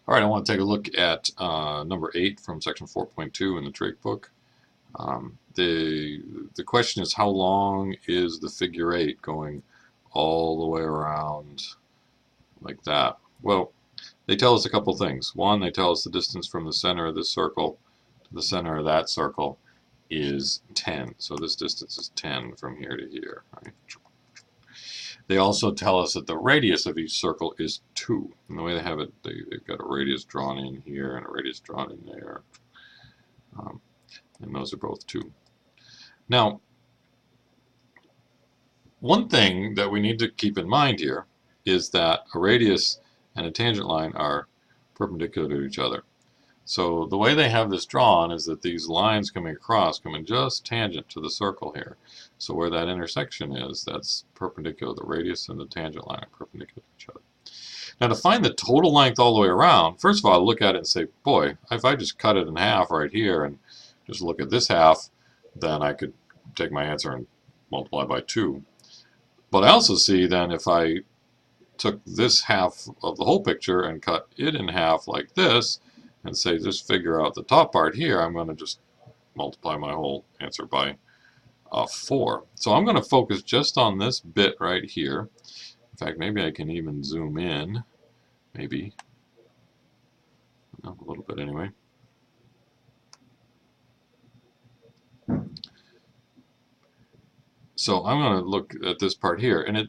All right, I want to take a look at number 8 from section 4.2 in the trig book. The question is, how long is the figure 8 going all the way around like that? Well, they tell us a couple things. One, they tell us the distance from the center of this circle to the center of that circle is 10. So this distance is 10 from here to here. Right? They also tell us that the radius of each circle is 2. And the way they have it, they've got a radius drawn in here and a radius drawn in there. And those are both 2. Now, one thing that we need to keep in mind here is that a radius and a tangent line are perpendicular to each other. So the way they have this drawn is that these lines coming across come in just tangent to the circle here. So where that intersection is, that's perpendicular. The radius and the tangent line are perpendicular to each other. Now to find the total length all the way around, first of all, I'll look at it and say, boy, if I just cut it in half right here and just look at this half, then I could take my answer and multiply by 2. But I also see then if I took this half of the whole picture and cut it in half like this, and say just figure out the top part here, I'm going to just multiply my whole answer by 4. So I'm going to focus just on this bit right here. In fact, maybe I can even zoom in, maybe, no, a little bit anyway. So I'm going to look at this part here, and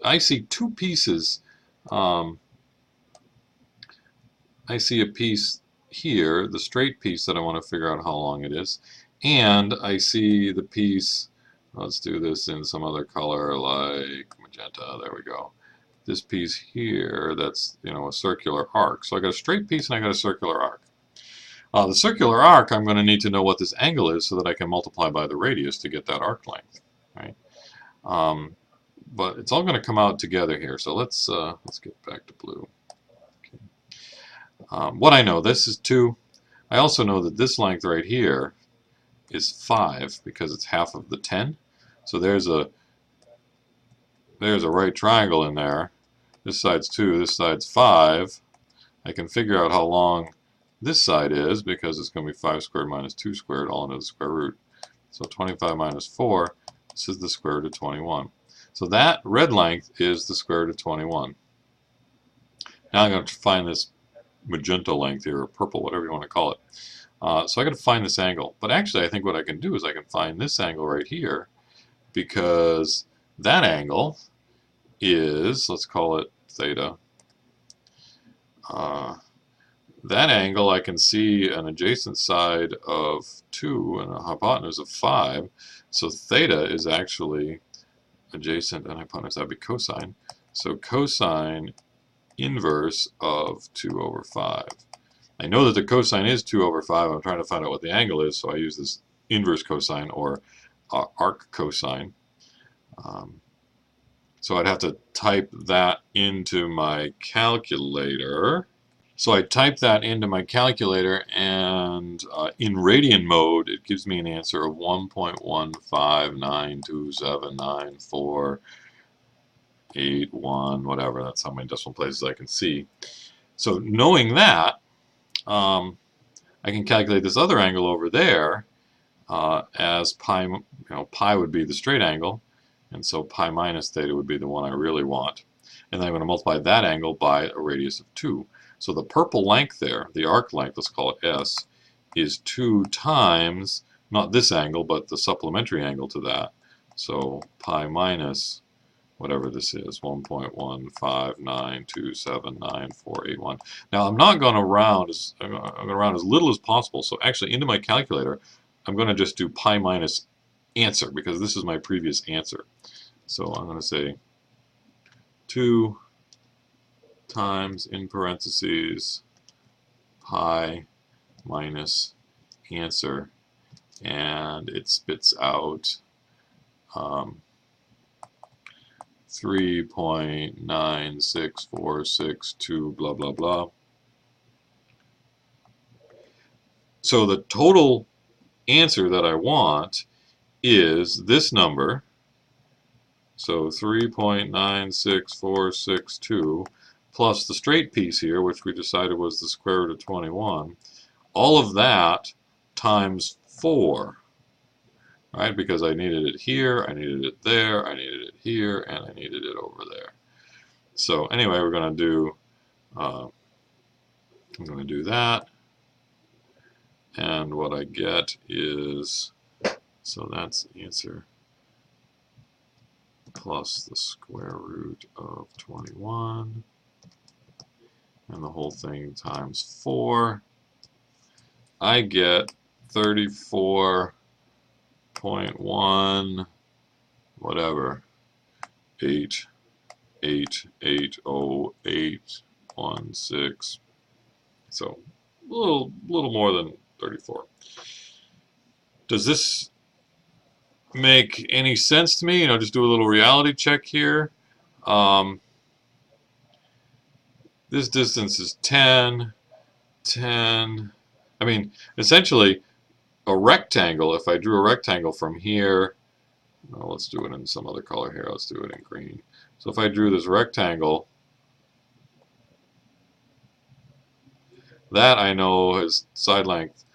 I see 2 pieces. I see a piece here, the straight piece that I want to figure out how long it is, and I see the piece, let's do this in some other color like magenta, there we go. This piece here, that's, a circular arc. So I got a straight piece and I got a circular arc. The circular arc, I'm going to need to know what this angle is so that I can multiply by the radius to get that arc length, right? But it's all going to come out together here. So let's get back to blue. What I know, this is 2. I also know that this length right here is 5 because it's half of the 10. So there's a right triangle in there. This side's 2, this side's 5. I can figure out how long this side is because it's going to be 5 squared minus 2 squared all into the square root. So 25 minus 4, this is the square root of 21. So that red length is the square root of 21. Now I'm going to find this magenta length here, or purple, whatever you want to call it. So I got to find this angle. But actually I think what I can do is I can find this angle right here because that angle is, let's call it theta. That angle, I can see an adjacent side of 2 and a hypotenuse of 5. So theta is actually adjacent and hypotenuse. That would be cosine. So cosine inverse of 2 over 5. I know that the cosine is 2 over 5. I'm trying to find out what the angle is, so I use this inverse cosine or arc cosine. So I'd have to type that into my calculator. So I type that into my calculator, and in radian mode, it gives me an answer of 1.159279481, whatever. That's how many decimal places I can see. So knowing that, I can calculate this other angle over there as pi. Pi would be the straight angle, and so pi minus theta would be the one I really want. And then I'm going to multiply that angle by a radius of 2. So the purple length there, the arc length, let's call it S, is 2 times, not this angle, but the supplementary angle to that. So pi minus whatever this is, 1.159279481. Now I'm not going to round as little as possible. So actually into my calculator, I'm going to just do pi minus answer because this is my previous answer. So I'm going to say 2 times, in parentheses, pi minus answer, and it spits out 3.96462 blah blah blah. So the total answer that I want is this number, so 3.96462 plus the straight piece here, which we decided was the square root of 21, all of that times 4, right? Because I needed it here, I needed it there, I needed it here, and I needed it over there. So anyway, we're going to do, I'm going to do that, and what I get is, so that's the answer, plus the square root of 21, and the whole thing times 4. I get 34.1 whatever 8880816. So a little more than 34. Does this make any sense to me? You know, just do a little reality check here. This distance is 10, 10. I mean, essentially, a rectangle, if I drew a rectangle from here, well, let's do it in some other color here. Let's do it in green. So if I drew this rectangle, that I know is side length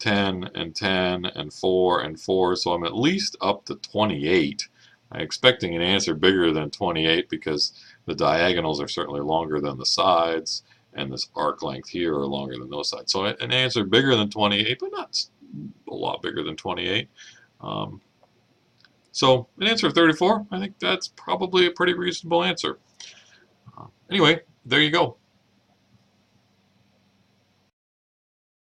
10 and 10 and 4 and 4, so I'm at least up to 28. I'm expecting an answer bigger than 28 because the diagonals are certainly longer than the sides, and this arc length here are longer than those sides. So an answer bigger than 28, but not a lot bigger than 28. So an answer of 34, I think that's probably a pretty reasonable answer. Anyway, there you go.